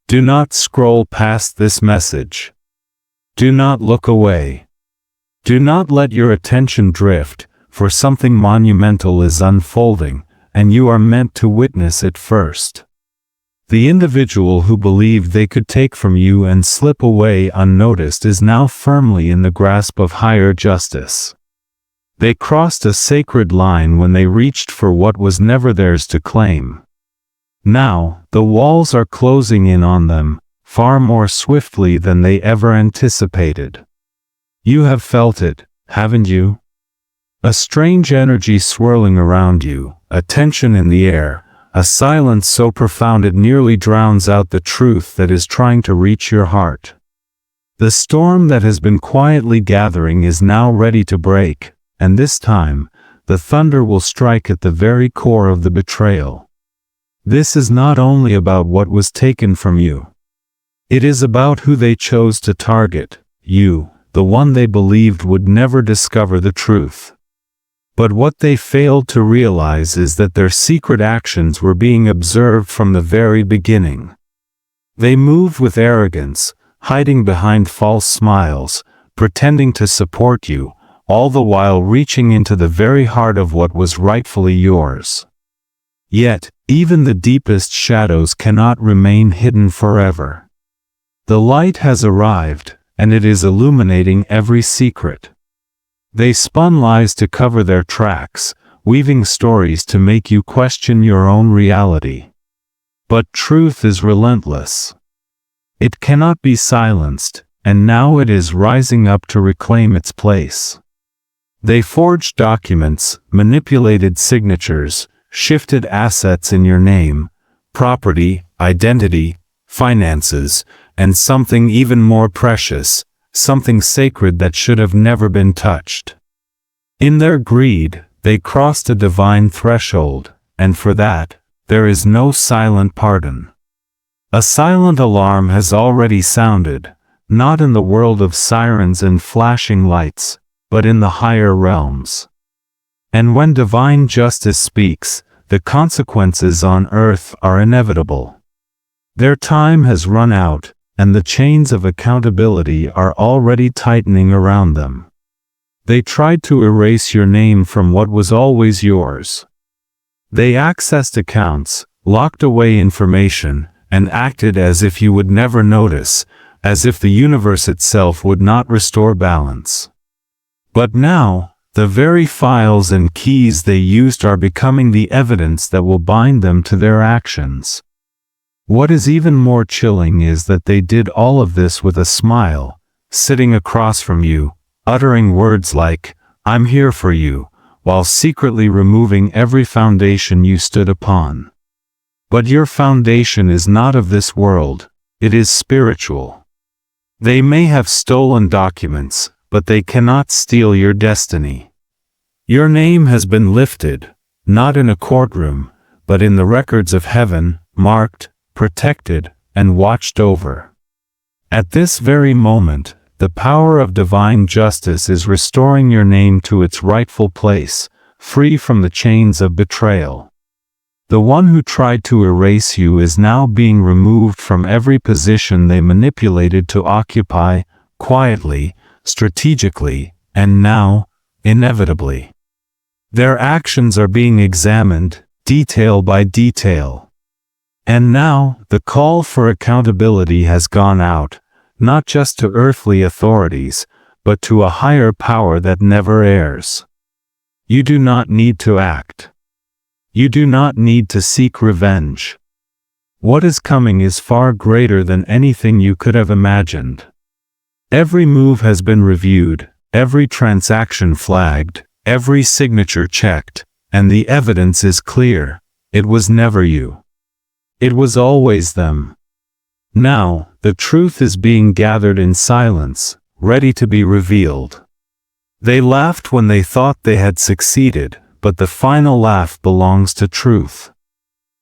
Do not scroll past this message. Do not look away. Do not let your attention drift, for something monumental is unfolding, and you are meant to witness it first. The individual who believed they could take from you and slip away unnoticed is now firmly in the grasp of higher justice. They crossed a sacred line when they reached for what was never theirs to claim. Now, the walls are closing in on them, far more swiftly than they ever anticipated. You have felt it, haven't you? A strange energy swirling around you, a tension in the air, a silence so profound it nearly drowns out the truth that is trying to reach your heart. The storm that has been quietly gathering is now ready to break, and this time, the thunder will strike at the very core of the betrayal. This is not only about what was taken from you. It is about who they chose to target, you, the one they believed would never discover the truth. But what they failed to realize is that their secret actions were being observed from the very beginning. They moved with arrogance, hiding behind false smiles, pretending to support you, all the while reaching into the very heart of what was rightfully yours. Yet, even the deepest shadows cannot remain hidden forever. The light has arrived, and it is illuminating every secret. They spun lies to cover their tracks, weaving stories to make you question your own reality. But truth is relentless. It cannot be silenced, and now it is rising up to reclaim its place. They forged documents, manipulated signatures, shifted assets in your name, property, identity, finances, and something even more precious, something sacred that should have never been touched. In their greed, they crossed a divine threshold, and for that, there is no silent pardon. A silent alarm has already sounded, not in the world of sirens and flashing lights, but in the higher realms. And when divine justice speaks, the consequences on earth are inevitable. Their time has run out, and the chains of accountability are already tightening around them. They tried to erase your name from what was always yours. They accessed accounts, locked away information, and acted as if you would never notice, as if the universe itself would not restore balance. But now, the very files and keys they used are becoming the evidence that will bind them to their actions. What is even more chilling is that they did all of this with a smile, sitting across from you, uttering words like, "I'm here for you," while secretly removing every foundation you stood upon. But your foundation is not of this world, it is spiritual. They may have stolen documents, but they cannot steal your destiny. Your name has been lifted, not in a courtroom, but in the records of heaven, marked, protected, and watched over. At this very moment, the power of divine justice is restoring your name to its rightful place, free from the chains of betrayal. The one who tried to erase you is now being removed from every position they manipulated to occupy, quietly, strategically, and now, inevitably. Their actions are being examined, detail by detail. And now, the call for accountability has gone out, not just to earthly authorities, but to a higher power that never errs. You do not need to act. You do not need to seek revenge. What is coming is far greater than anything you could have imagined. Every move has been reviewed, every transaction flagged, every signature checked, and the evidence is clear. It was never you. It was always them. Now, the truth is being gathered in silence, ready to be revealed. They laughed when they thought they had succeeded, but the final laugh belongs to truth.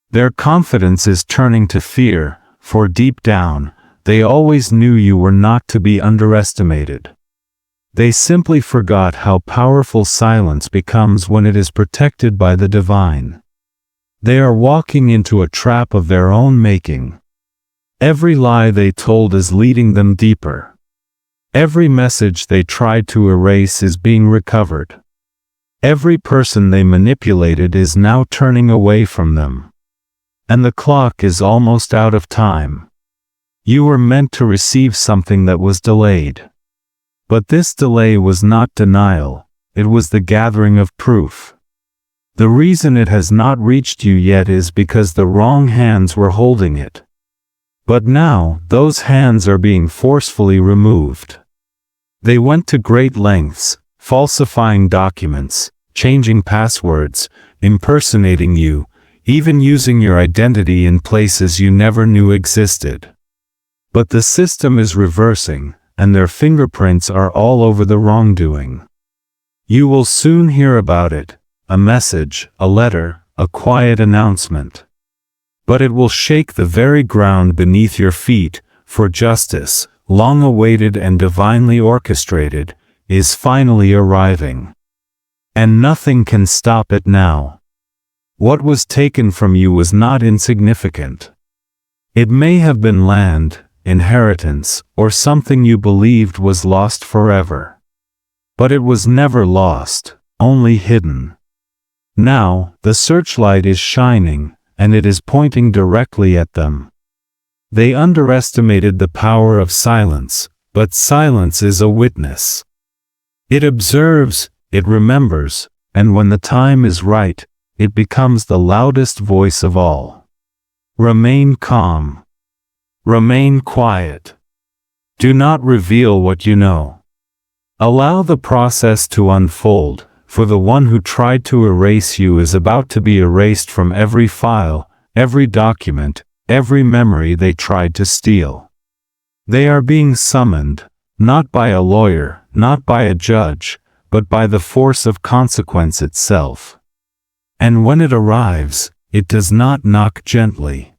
Their confidence is turning to fear, for deep down, they always knew you were not to be underestimated. They simply forgot how powerful silence becomes when it is protected by the divine. They are walking into a trap of their own making. Every lie they told is leading them deeper. Every message they tried to erase is being recovered. Every person they manipulated is now turning away from them. And the clock is almost out of time. You were meant to receive something that was delayed. But this delay was not denial, it was the gathering of proof. The reason it has not reached you yet is because the wrong hands were holding it. But now, those hands are being forcefully removed. They went to great lengths, falsifying documents, changing passwords, impersonating you, even using your identity in places you never knew existed. But the system is reversing, and their fingerprints are all over the wrongdoing. You will soon hear about it, a message, a letter, a quiet announcement. But it will shake the very ground beneath your feet, for justice, long awaited and divinely orchestrated, is finally arriving. And nothing can stop it now. What was taken from you was not insignificant. It may have been land, inheritance, or something you believed was lost forever. But it was never lost, only hidden. Now, the searchlight is shining, and it is pointing directly at them. They underestimated the power of silence, but silence is a witness. It observes, it remembers, and when the time is right, it becomes the loudest voice of all. Remain calm. Remain quiet. Do not reveal what you know. Allow the process to unfold, for the one who tried to erase you is about to be erased from every file, every document, every memory they tried to steal. They are being summoned, not by a lawyer, not by a judge, but by the force of consequence itself. And when it arrives, it does not knock gently.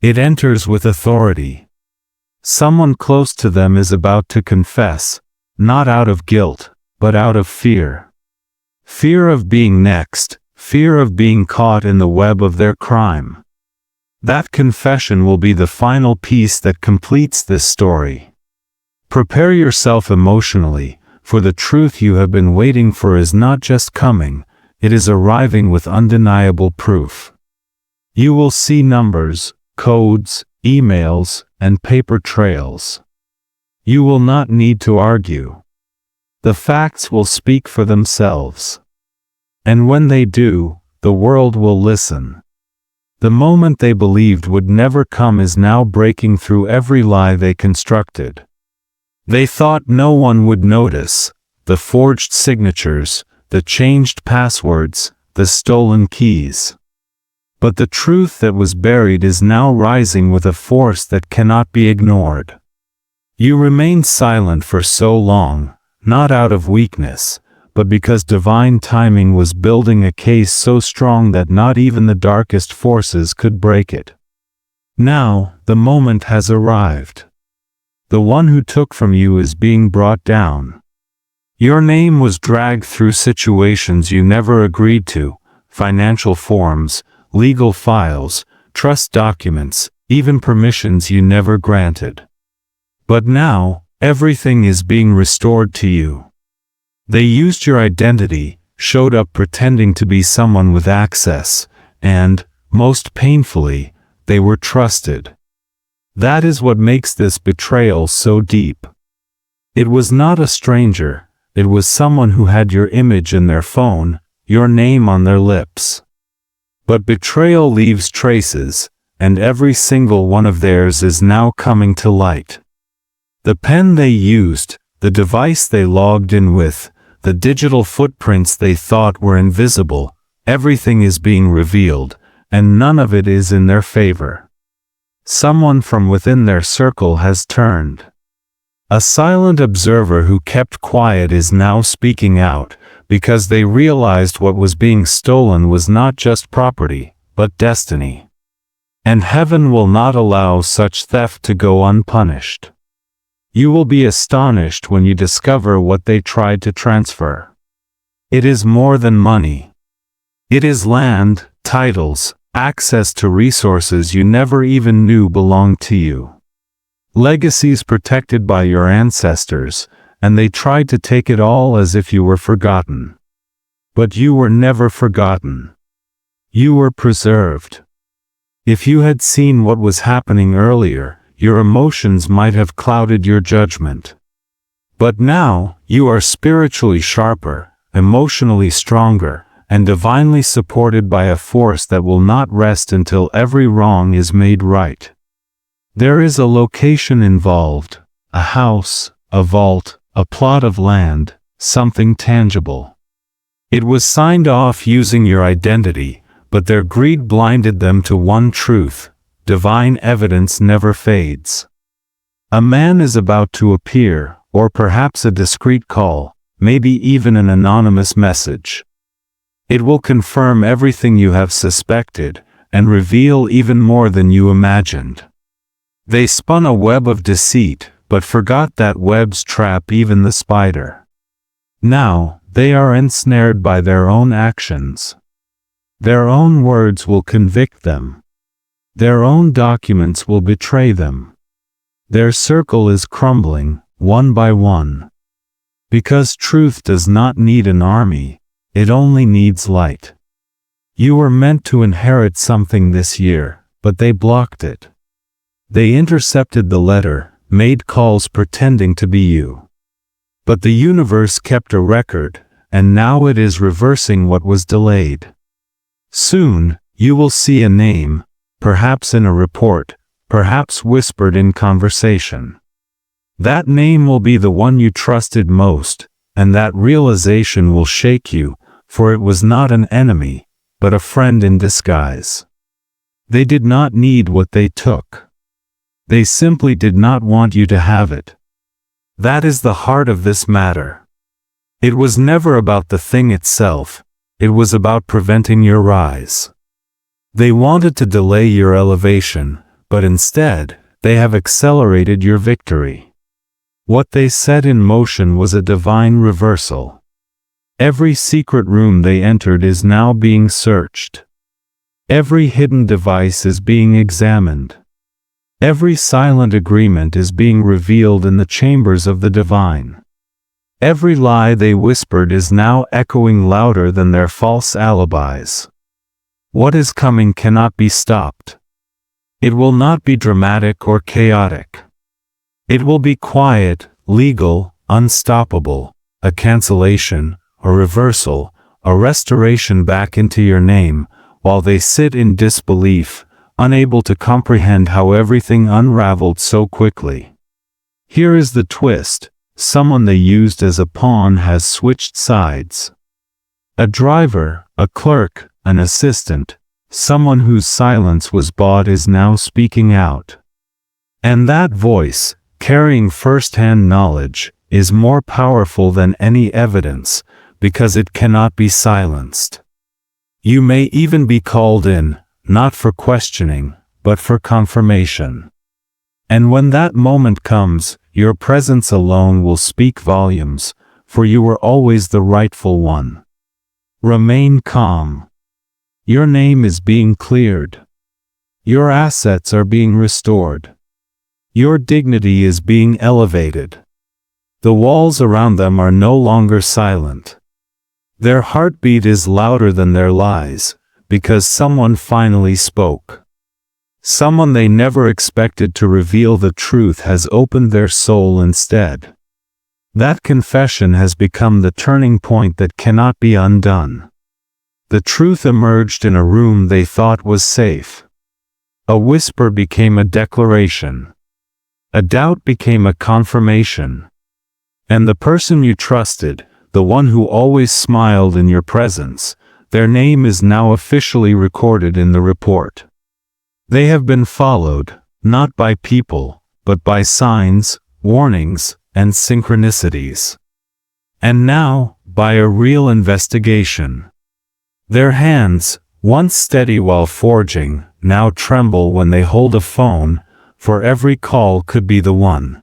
It enters with authority. Someone close to them is about to confess, not out of guilt, but out of fear. Fear of being next, fear of being caught in the web of their crime. That confession will be the final piece that completes this story. Prepare yourself emotionally, for the truth you have been waiting for is not just coming, it is arriving with undeniable proof. You will see numbers, codes, emails, and paper trails. You will not need to argue. The facts will speak for themselves. And when they do, the world will listen. The moment they believed would never come is now breaking through every lie they constructed. They thought no one would notice, the forged signatures, the changed passwords, the stolen keys. But the truth that was buried is now rising with a force that cannot be ignored. You remained silent for so long, not out of weakness, but because divine timing was building a case so strong that not even the darkest forces could break it. Now, the moment has arrived. The one who took from you is being brought down. Your name was dragged through situations you never agreed to, financial forms, legal files, trust documents, even permissions you never granted. But now, everything is being restored to you. They used your identity, showed up pretending to be someone with access, and, most painfully, they were trusted. That is what makes this betrayal so deep. It was not a stranger, it was someone who had your image in their phone, your name on their lips. But betrayal leaves traces, and every single one of theirs is now coming to light. The pen they used, the device they logged in with, the digital footprints they thought were invisible, everything is being revealed, and none of it is in their favor. Someone from within their circle has turned. A silent observer who kept quiet is now speaking out, because they realized what was being stolen was not just property, but destiny. And heaven will not allow such theft to go unpunished. You will be astonished when you discover what they tried to transfer. It is more than money. It is land, titles, access to resources you never even knew belonged to you. Legacies protected by your ancestors, and they tried to take it all as if you were forgotten. But you were never forgotten. You were preserved. If you had seen what was happening earlier, your emotions might have clouded your judgment. But now, you are spiritually sharper, emotionally stronger, and divinely supported by a force that will not rest until every wrong is made right. There is a location involved, a house, a vault, a plot of land, something tangible. It was signed off using your identity, but their greed blinded them to one truth: divine evidence never fades. A man is about to appear, or perhaps a discreet call, maybe even an anonymous message. It will confirm everything you have suspected, and reveal even more than you imagined. They spun a web of deceit, but forgot that webs trap even the spider. Now, they are ensnared by their own actions. Their own words will convict them. Their own documents will betray them. Their circle is crumbling, one by one. Because truth does not need an army, it only needs light. You were meant to inherit something this year, but they blocked it. They intercepted the letter, made calls pretending to be you. But the universe kept a record, and now it is reversing what was delayed. Soon, you will see a name, perhaps in a report, perhaps whispered in conversation. That name will be the one you trusted most, and that realization will shake you, for it was not an enemy, but a friend in disguise. They did not need what they took. They simply did not want you to have it. That is the heart of this matter. It was never about the thing itself, it was about preventing your rise. They wanted to delay your elevation, but instead, they have accelerated your victory. What they set in motion was a divine reversal. Every secret room they entered is now being searched. Every hidden device is being examined. Every silent agreement is being revealed in the chambers of the divine. Every lie they whispered is now echoing louder than their false alibis. What is coming cannot be stopped. It will not be dramatic or chaotic. It will be quiet, legal, unstoppable, a cancellation, a reversal, a restoration back into your name, while they sit in disbelief, unable to comprehend how everything unraveled so quickly. Here is the twist: someone they used as a pawn has switched sides. A driver, a clerk, an assistant, someone whose silence was bought is now speaking out. And that voice, carrying first-hand knowledge, is more powerful than any evidence, because it cannot be silenced. You may even be called in, not for questioning, but for confirmation. And when that moment comes, your presence alone will speak volumes, for you were always the rightful one. Remain calm. Your name is being cleared. Your assets are being restored. Your dignity is being elevated. The walls around them are no longer silent. Their heartbeat is louder than their lies, because someone finally spoke. Someone they never expected to reveal the truth has opened their soul instead. That confession has become the turning point that cannot be undone. The truth emerged in a room they thought was safe. A whisper became a declaration. A doubt became a confirmation. And the person you trusted, the one who always smiled in your presence, their name is now officially recorded in the report. They have been followed, not by people, but by signs, warnings, and synchronicities. And now, by a real investigation. Their hands, once steady while forging, now tremble when they hold a phone, for every call could be the one.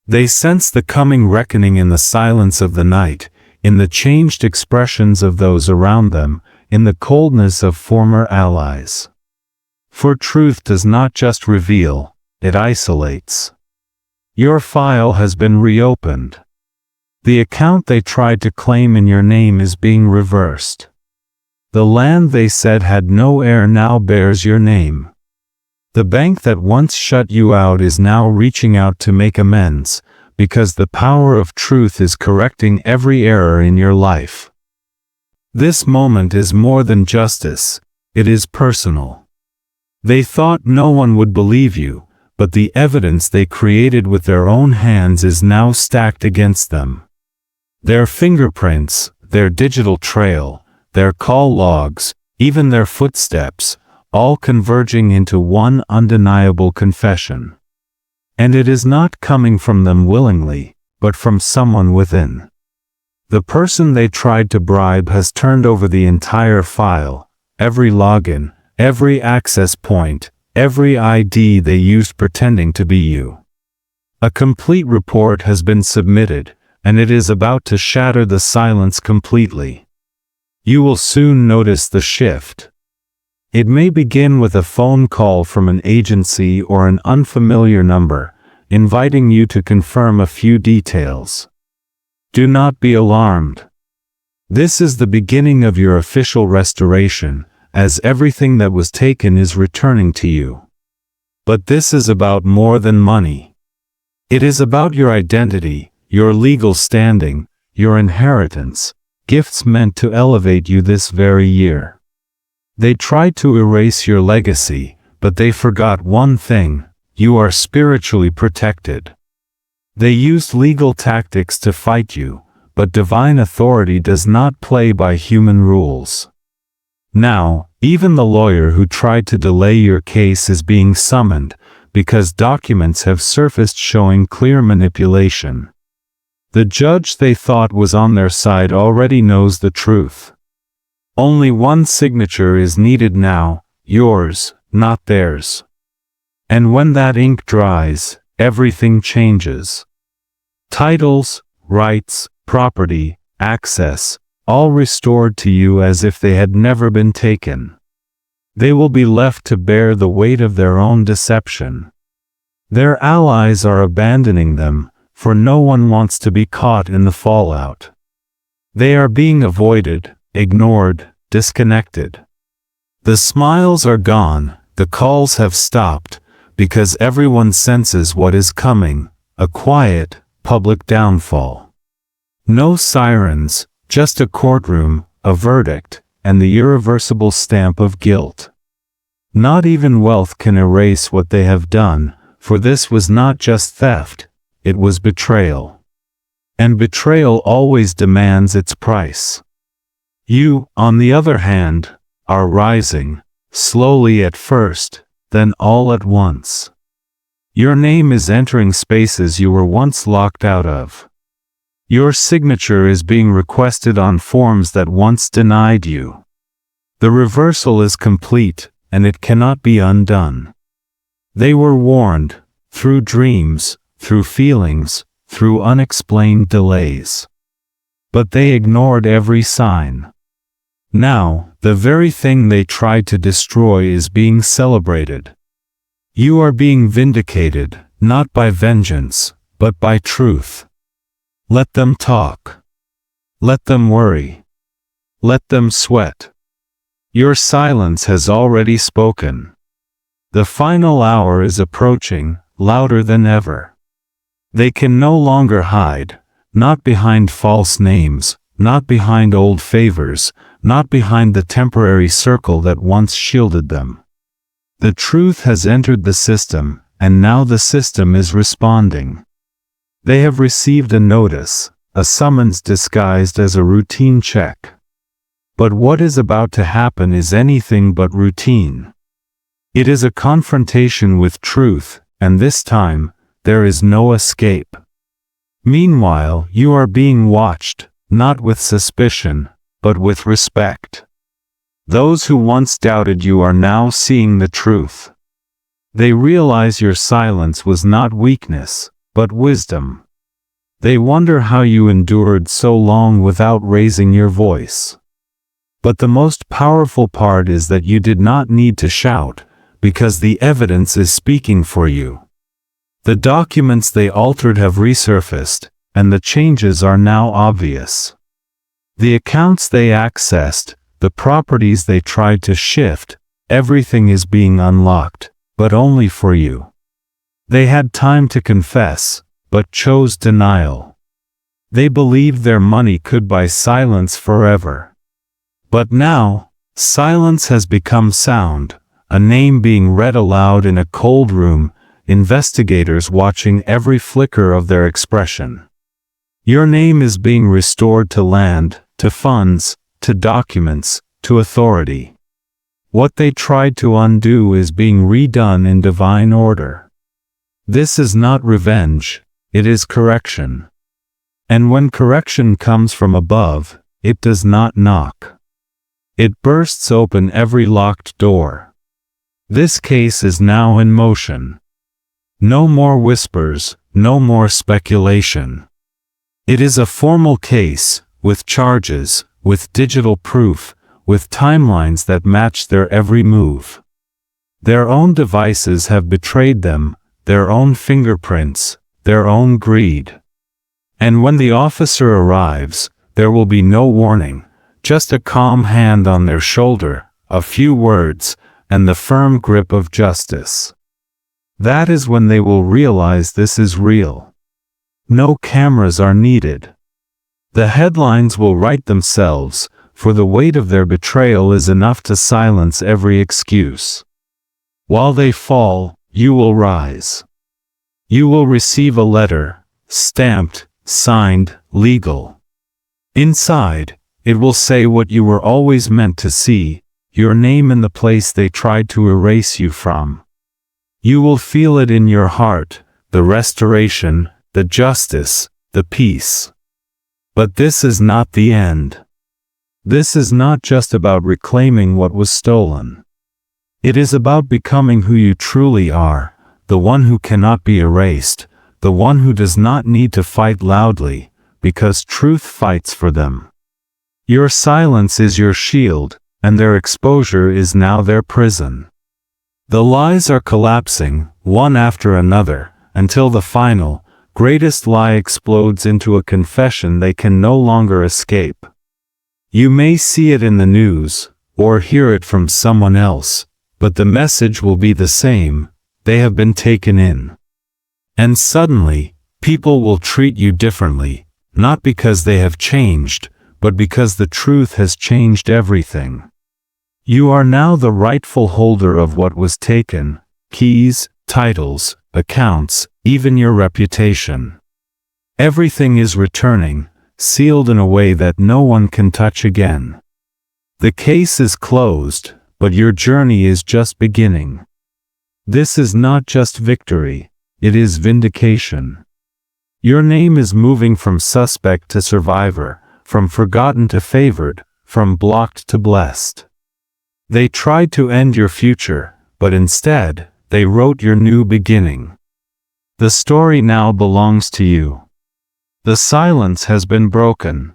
They sense the coming reckoning in the silence of the night, in the changed expressions of those around them, in the coldness of former allies. For truth does not just reveal, it isolates. Your file has been reopened. The account they tried to claim in your name is being reversed. The land they said had no heir now bears your name. The bank that once shut you out is now reaching out to make amends, because the power of truth is correcting every error in your life. This moment is more than justice, it is personal. They thought no one would believe you, but the evidence they created with their own hands is now stacked against them. Their fingerprints, their digital trail, their call logs, even their footsteps, all converging into one undeniable confession. And it is not coming from them willingly, but from someone within. The person they tried to bribe has turned over the entire file, every login, every access point, every ID they used pretending to be you. A complete report has been submitted, and it is about to shatter the silence completely. You will soon notice the shift. It may begin with a phone call from an agency or an unfamiliar number, inviting you to confirm a few details. Do not be alarmed. This is the beginning of your official restoration, as everything that was taken is returning to you. But this is about more than money. It is about your identity, your legal standing, your inheritance, gifts meant to elevate you this very year. They tried to erase your legacy, but they forgot one thing: you are spiritually protected. They used legal tactics to fight you, but divine authority does not play by human rules. Now, even the lawyer who tried to delay your case is being summoned, because documents have surfaced showing clear manipulation. The judge they thought was on their side already knows the truth. Only one signature is needed now, yours, not theirs. And when that ink dries, everything changes. Titles, rights, property, access, all restored to you as if they had never been taken. They will be left to bear the weight of their own deception. Their allies are abandoning them, for no one wants to be caught in the fallout. They are being avoided, ignored, disconnected. The smiles are gone, the calls have stopped, because everyone senses what is coming: a quiet, public downfall. No sirens, just a courtroom, a verdict, and the irreversible stamp of guilt. Not even wealth can erase what they have done, for this was not just theft, it was betrayal. And betrayal always demands its price. You, on the other hand, are rising, slowly at first, then all at once. Your name is entering spaces you were once locked out of. Your signature is being requested on forms that once denied you. The reversal is complete, and it cannot be undone. They were warned, through dreams, through feelings, through unexplained delays. But they ignored every sign. Now, the very thing they tried to destroy is being celebrated. You are being vindicated, not by vengeance, but by truth. Let them talk. Let them worry. Let them sweat. Your silence has already spoken. The final hour is approaching, louder than ever. They can no longer hide, not behind false names, not behind old favors, not behind the temporary circle that once shielded them. The truth has entered the system, and now the system is responding. They have received a notice, a summons disguised as a routine check. But what is about to happen is anything but routine. It is a confrontation with truth, and this time, there is no escape. Meanwhile, you are being watched, not with suspicion, but with respect. Those who once doubted you are now seeing the truth. They realize your silence was not weakness, but wisdom. They wonder how you endured so long without raising your voice. But the most powerful part is that you did not need to shout, because the evidence is speaking for you. The documents they altered have resurfaced, and the changes are now obvious. The accounts they accessed, the properties they tried to shift, everything is being unlocked, but only for you. They had time to confess, but chose denial. They believed their money could buy silence forever. But now, silence has become sound, a name being read aloud in a cold room, investigators watching every flicker of their expression. Your name is being restored to land, to funds, to documents, to authority. What they tried to undo is being redone in divine order. This is not revenge, it is correction. And when correction comes from above, it does not knock. It bursts open every locked door. This case is now in motion. No more whispers, no more speculation. It is a formal case, with charges, with digital proof, with timelines that match their every move. Their own devices have betrayed them, their own fingerprints, their own greed. And when the officer arrives, there will be no warning, just a calm hand on their shoulder, a few words, and the firm grip of justice. That is when they will realize this is real. No cameras are needed. The headlines will write themselves, for the weight of their betrayal is enough to silence every excuse. While they fall, you will rise. You will receive a letter, stamped, signed, legal. Inside, it will say what you were always meant to see, your name in the place they tried to erase you from. You will feel it in your heart, the restoration, the justice, the peace. But this is not the end. This is not just about reclaiming what was stolen. It is about becoming who you truly are, the one who cannot be erased, the one who does not need to fight loudly, because truth fights for them. Your silence is your shield, and their exposure is now their prison. The lies are collapsing, one after another, until the final, greatest lie explodes into a confession they can no longer escape. You may see it in the news, or hear it from someone else, but the message will be the same: they have been taken in. And suddenly, people will treat you differently, not because they have changed, but because the truth has changed everything. You are now the rightful holder of what was taken: keys, titles, accounts, even your reputation. Everything is returning, sealed in a way that no one can touch again. The case is closed, but your journey is just beginning. This is not just victory, it is vindication. Your name is moving from suspect to survivor, from forgotten to favored, from blocked to blessed. They tried to end your future, but instead, they wrote your new beginning. The story now belongs to you. The silence has been broken.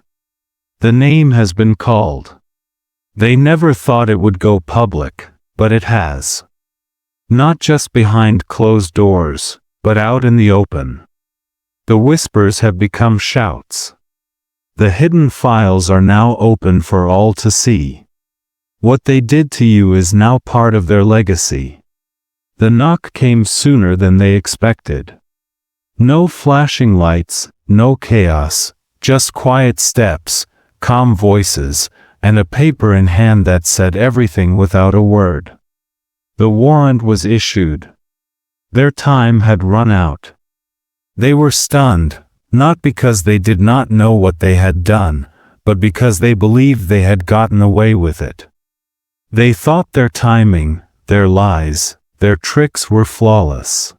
The name has been called. They never thought it would go public, but it has. Not just behind closed doors, but out in the open. The whispers have become shouts. The hidden files are now open for all to see. What they did to you is now part of their legacy. The knock came sooner than they expected. No flashing lights, no chaos, just quiet steps, calm voices, and a paper in hand that said everything without a word. The warrant was issued. Their time had run out. They were stunned, not because they did not know what they had done, but because they believed they had gotten away with it. They thought their timing, their lies, their tricks were flawless.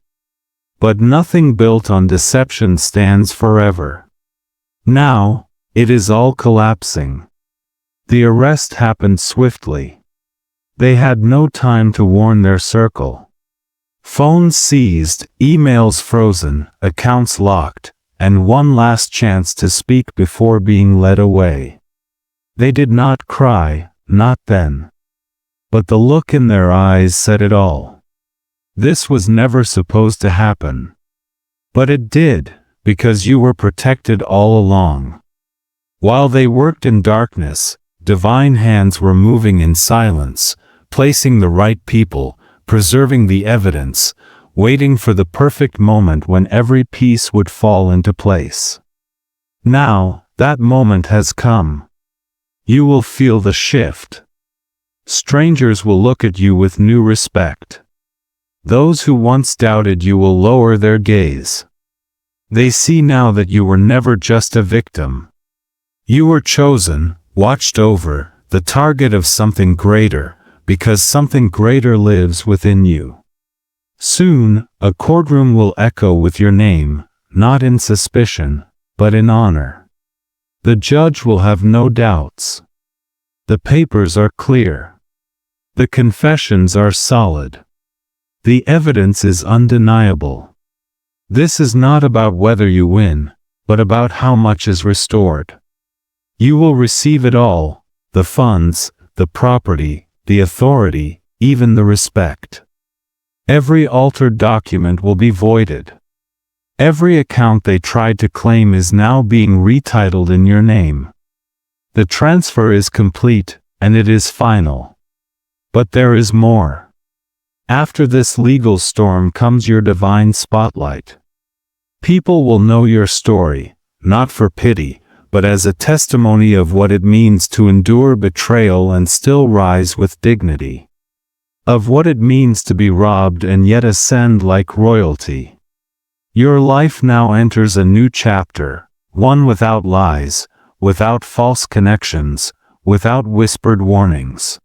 But nothing built on deception stands forever. Now, it is all collapsing. The arrest happened swiftly. They had no time to warn their circle. Phones seized, emails frozen, accounts locked, and one last chance to speak before being led away. They did not cry, not then. But the look in their eyes said it all. This was never supposed to happen. But it did, because you were protected all along. While they worked in darkness, divine hands were moving in silence, placing the right people, preserving the evidence, waiting for the perfect moment when every piece would fall into place. Now, that moment has come. You will feel the shift. Strangers will look at you with new respect. Those who once doubted you will lower their gaze. They see now that you were never just a victim. You were chosen, watched over, the target of something greater, because something greater lives within you. Soon, a courtroom will echo with your name, not in suspicion, but in honor. The judge will have no doubts. The papers are clear. The confessions are solid. The evidence is undeniable. This is not about whether you win, but about how much is restored. You will receive it all, the funds, the property, the authority, even the respect. Every altered document will be voided. Every account they tried to claim is now being retitled in your name. The transfer is complete, and it is final. But there is more. After this legal storm comes your divine spotlight. People will know your story, not for pity, but as a testimony of what it means to endure betrayal and still rise with dignity. Of what it means to be robbed and yet ascend like royalty. Your life now enters a new chapter, one without lies, without false connections, without whispered warnings.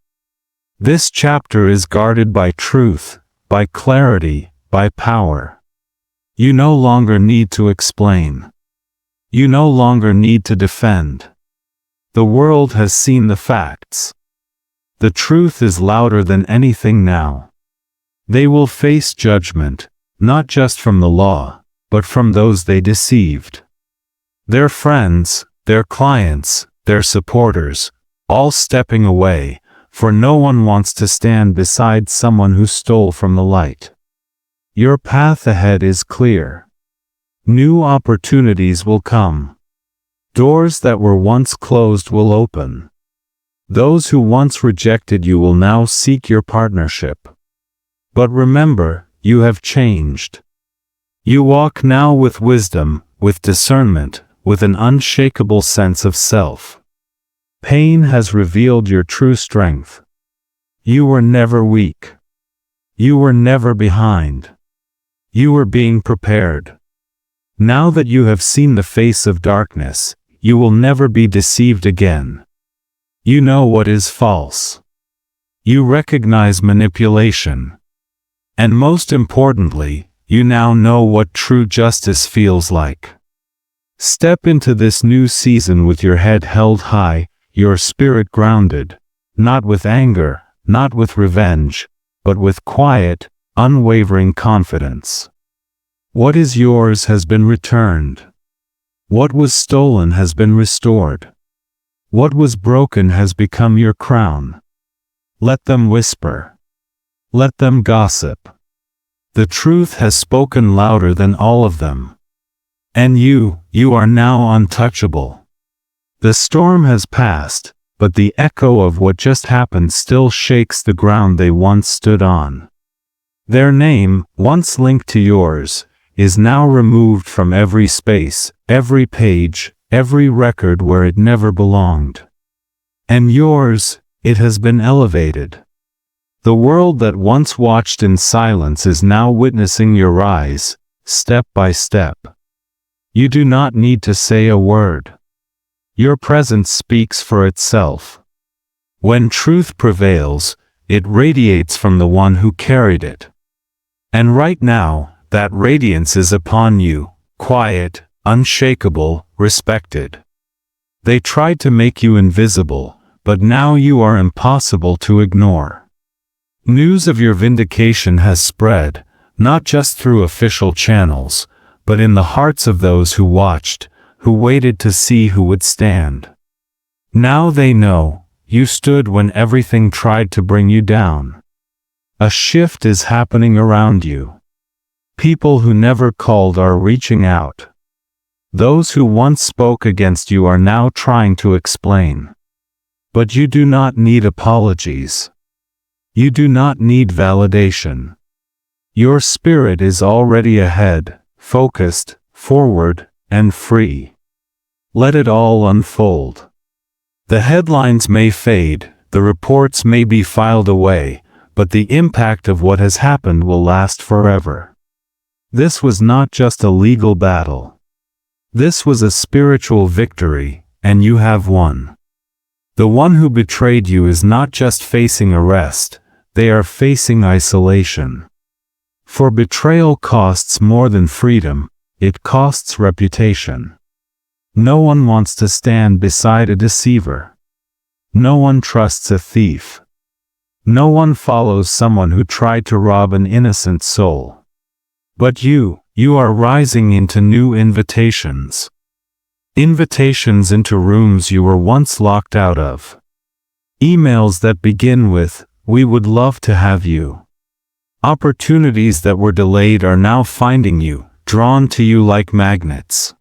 This chapter is guarded by truth, by clarity, by power. You no longer need to explain. You no longer need to defend. The world has seen the facts. The truth is louder than anything now. They will face judgment, not just from the law, but from those they deceived. Their friends, their clients, their supporters, all stepping away, for no one wants to stand beside someone who stole from the light. Your path ahead is clear. New opportunities will come. Doors that were once closed will open. Those who once rejected you will now seek your partnership. But remember, you have changed. You walk now with wisdom, with discernment, with an unshakable sense of self. Pain has revealed your true strength. You were never weak. You were never behind. You were being prepared. Now that you have seen the face of darkness, you will never be deceived again. You know what is false. You recognize manipulation. And most importantly, you now know what true justice feels like. Step into this new season with your head held high, your spirit grounded, not with anger, not with revenge, but with quiet, unwavering confidence. What is yours has been returned. What was stolen has been restored. What was broken has become your crown. Let them whisper. Let them gossip. The truth has spoken louder than all of them. And you are now untouchable. The storm has passed, but the echo of what just happened still shakes the ground they once stood on. Their name, once linked to yours, is now removed from every space, every page, every record where it never belonged. And yours, it has been elevated. The world that once watched in silence is now witnessing your rise, step by step. You do not need to say a word. Your presence speaks for itself. When truth prevails, it radiates from the one who carried it. And right now, that radiance is upon you, quiet, unshakable, respected. They tried to make you invisible, but now you are impossible to ignore. News of your vindication has spread, not just through official channels, but in the hearts of those who watched, who waited to see who would stand. Now they know, you stood when everything tried to bring you down. A shift is happening around you. People who never called are reaching out. Those who once spoke against you are now trying to explain. But you do not need apologies. You do not need validation. Your spirit is already ahead, focused, forward, and free. Let it all unfold. The headlines may fade, the reports may be filed away, but the impact of what has happened will last forever. This was not just a legal battle. This was a spiritual victory, and you have won. The one who betrayed you is not just facing arrest, they are facing isolation. For betrayal costs more than freedom, it costs reputation. No one wants to stand beside a deceiver. No one trusts a thief. No one follows someone who tried to rob an innocent soul. But you are rising into new invitations. Invitations into rooms you were once locked out of. Emails that begin with, "We would love to have you." Opportunities that were delayed are now finding you, drawn to you like magnets.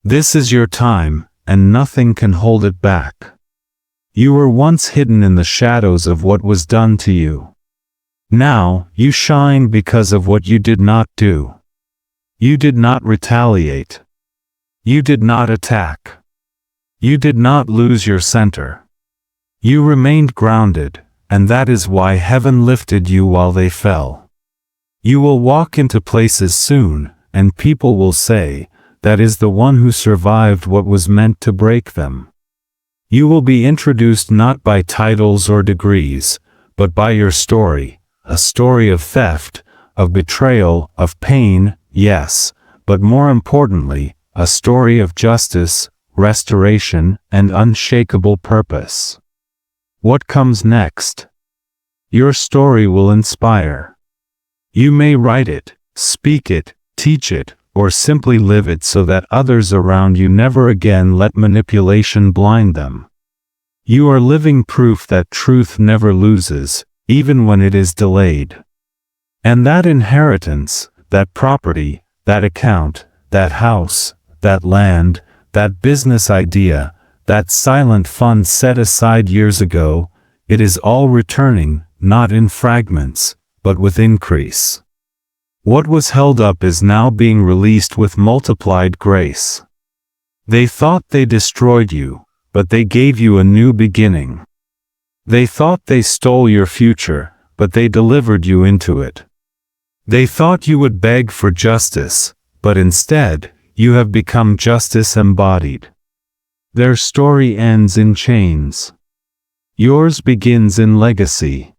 This is your time, and nothing can hold it back. You were once hidden in the shadows of what was done to you. Now, you shine because of what you did not do. You did not retaliate. You did not attack. You did not lose your center. You remained grounded, and that is why heaven lifted you while they fell. You will walk into places soon, and people will say, "That is the one who survived what was meant to break them." You will be introduced not by titles or degrees, but by your story, a story of theft, of betrayal, of pain, yes, but more importantly, a story of justice, restoration, and unshakable purpose. What comes next? Your story will inspire. You may write it, speak it, teach it, or simply live it so that others around you never again let manipulation blind them. You are living proof that truth never loses, even when it is delayed. And that inheritance, that property, that account, that house, that land, that business idea, that silent fund set aside years ago, it is all returning, not in fragments, but with increase. What was held up is now being released with multiplied grace. They thought they destroyed you, but they gave you a new beginning. They thought they stole your future, but they delivered you into it. They thought you would beg for justice, but instead, you have become justice embodied. Their story ends in chains. Yours begins in legacy.